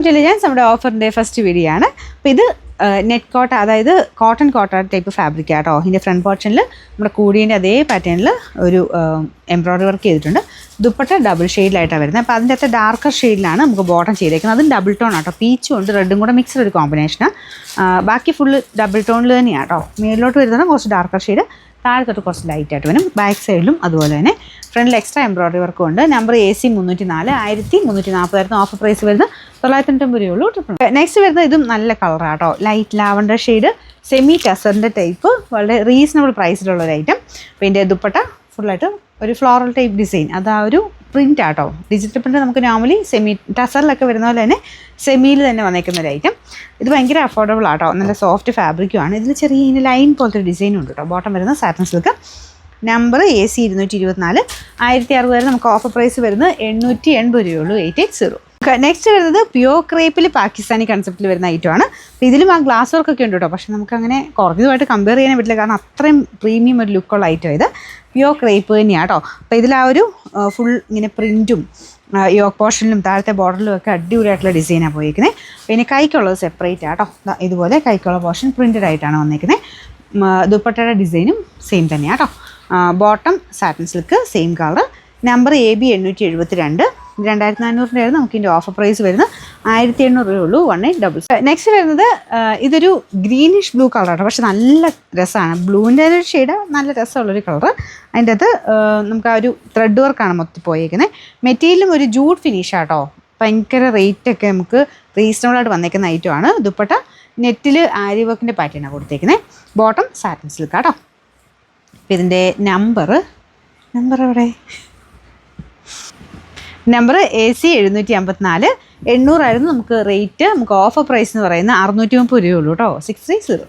Intelligence നമ്മുടെ ഓഫറിൻ്റെ first video ആണ്. അപ്പോൾ ഇത് നെറ്റ് കോട്ട, അതായത് കോട്ടൺ ടൈപ്പ് ഫാബ്രിക് ആട്ടോ. ഇതിൻ്റെ ഫ്രണ്ട് പോർഷനിൽ നമ്മുടെ കൂടിയതിൻ്റെ അതേ പാറ്റേണിൽ ഒരു എംബ്രോയ്ഡറി വർക്ക് ചെയ്തിട്ടുണ്ട്. ദുപ്പട്ട ഡബിൾ ഷെയ്ഡിലായിട്ടാണ് വരുന്നത്. അപ്പോൾ അതിൻ്റെ അകത്ത് ഡാർക്കർ ഷെയ്ഡിലാണ് നമുക്ക് ബോട്ടം ചെയ്തേക്കുന്നത്. അതും ഡബിൾ ടോൺ ആട്ടോ. പീച്ചും ഉണ്ട് റെഡും കൂടെ മിക്സ്ഡ് ഒരു കോമ്പിനേഷനാണ്. ബാക്കി ഫുള്ള് ഡബിൾ ടോണിൽ തന്നെയാണ് കേട്ടോ. മേളിലോട്ട് വരുന്നത് കുറച്ച് ഡാർക്കർ ഷെയ്ഡ്, താഴെ തൊട്ട് കുറച്ച് ലൈറ്റായിട്ട് വരും. ബാക്ക് സൈഡിലും അതുപോലെ തന്നെ ഫ്രണ്ടിൽ എക്സ്ട്രാ എംബ്രോയ്ഡറി വർക്കും ഉണ്ട്. നമ്പർ AC 304, 1340 ഓഫർ പ്രൈസ് വരുന്നത് 990 രൂപയുള്ളൂ. നെക്സ്റ്റ് വരുന്നത് ഇതും നല്ല കളറാട്ടോ. ലൈറ്റ് ലാവണ്ടർ ഷെയ്ഡ്, സെമി ടസറിൻ്റെ ടൈപ്പ്, വളരെ റീസണബിൾ പ്രൈസിലുള്ള ഒരു ഐറ്റം. അപ്പോൾ ഇതിൻ്റെ ദുപ്പട്ട ഫുള്ളായിട്ട് ഒരു ഫ്ലോറൽ ടൈപ്പ് ഡിസൈൻ, അതാ ഒരു പ്രിൻ്റ് ആട്ടോ. ഡിജിറ്റൽ പ്രിൻ്റ് നമുക്ക് നോർമലി സെമി ടസറിലൊക്കെ വരുന്ന പോലെ തന്നെ സെമിയിൽ തന്നെ വന്നേക്കുന്ന ഒരു ഐറ്റം. ഇത് ഭയങ്കര അഫോർഡബിൾ ആട്ടോ. നല്ല സോഫ്റ്റ് ഫാബ്രിക്കുമാണ്. ഇതിൽ ചെറിയ ലൈൻ പോലത്തെ ഡിസൈനും ഉണ്ട് കേട്ടോ. ബോട്ടം വരുന്ന സാറ്റൻ സിൽക്ക്. നമ്പർ AC 224, 1060 നമുക്ക് ഓഫർ പ്രൈസ് വരുന്നത് 880 രൂപയുള്ളൂ. 880. നെക്സ്റ്റ് വരുന്നത് പ്യോർ ക്രേപ്പിൽ പാകിസ്ഥാനി കൺസെപ്റ്റിൽ വരുന്ന ഐറ്റമാണ്. അപ്പോൾ ഇതിലും ആ ഗ്ലാസ് വർക്കൊക്കെ ഉണ്ട് കേട്ടോ. പക്ഷേ നമുക്കങ്ങനെ കുറഞ്ഞതുമായിട്ട് കമ്പയർ ചെയ്യാൻ പറ്റില്ല, കാരണം അത്രയും പ്രീമിയം ഒരു ലുക്കുള്ള ഐറ്റം ഇത്. പ്യോർ ക്രേപ്പ് തന്നെയാണ് കേട്ടോ. അപ്പോൾ ഇതിൽ ആ ഒരു ഫുൾ ഇങ്ങനെ പ്രിൻറ്റും യോക്ക് പോർഷനിലും താഴത്തെ ബോർഡറിലും ഒക്കെ അടിപൊളിയായിട്ടുള്ള ഡിസൈനാണ് പോയിരിക്കുന്നത്. പിന്നെ കൈക്കുള്ളത് സെപ്പറേറ്റ് ആട്ടോ. ഇതുപോലെ കൈക്കുള്ള പോർഷൻ പ്രിൻറ്റഡ് ആയിട്ടാണ് വന്നിരിക്കുന്നത്. ദുപ്പട്ടയുടെ ഡിസൈനും സെയിം തന്നെയാണ് കേട്ടോ. Bottom satin silk, same colour. Number AB 872, 2400 നമുക്ക് ഇതിൻ്റെ ഓഫർ പ്രൈസ് വരുന്നത് 1800 രൂപയുള്ളൂ. 1800. നെക്സ്റ്റ് വരുന്നത് ഇതൊരു ഗ്രീനിഷ് ബ്ലൂ കളറാണ്. പക്ഷെ നല്ല രസമാണ്. ബ്ലൂവിൻ്റെ ഒരു ഷെയ്ഡ് നല്ല രസമുള്ളൊരു കളർ. അതിൻ്റെ അകത്ത് നമുക്ക് ആ ഒരു ത്രെഡ് വർക്കാണ് മൊത്തം പോയേക്കുന്നത്. മെറ്റീരിയലും ഒരു ജൂഡ് ഫിനിഷ് ആട്ടോ. ഭയങ്കര റേറ്റൊക്കെ നമുക്ക് റീസണബിളായിട്ട് വന്നേക്കുന്ന ഐറ്റമാണ്. ദുപ്പട്ട നെറ്റിൽ ആരി വർക്കിൻ്റെ പാറ്റേണാണ് കൊടുത്തേക്കുന്നത്. ബോട്ടം സാറ്റൻ സിൽക്ക് ആട്ടോ. അപ്പോൾ ഇതിൻ്റെ നമ്പർ എവിടെ? നമ്പർ AC 754, 800 ആയിരുന്നു നമുക്ക് റേറ്റ്. നമുക്ക് ഓഫർ പ്രൈസ് എന്ന് പറയുന്നത് 630 രൂപയുള്ളൂ കേട്ടോ. 630.